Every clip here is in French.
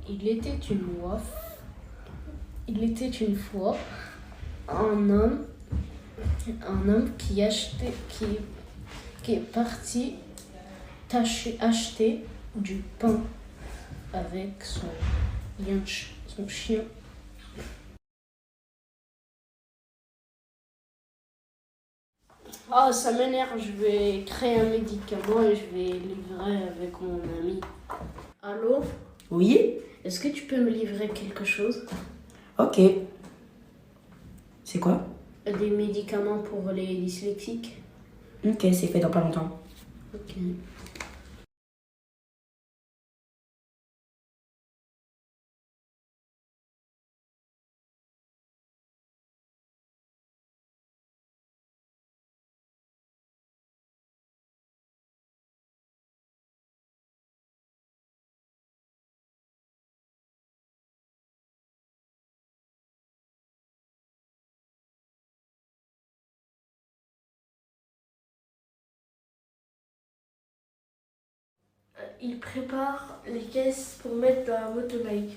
Il était une fois un homme, qui est parti acheter du pain avec son chien. Ah, ça m'énerve, je vais créer un médicament et je vais livrer avec mon ami. Allô? Oui? Est-ce que tu peux me livrer quelque chose? Ok. C'est quoi? Des médicaments pour les dyslexiques? Ok, c'est fait dans pas longtemps. Ok. Il prépare les caisses pour mettre dans la motorbike.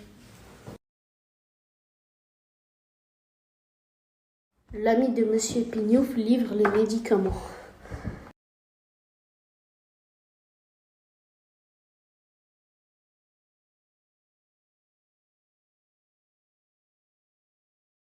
L'ami de Monsieur Pignouf livre les médicaments.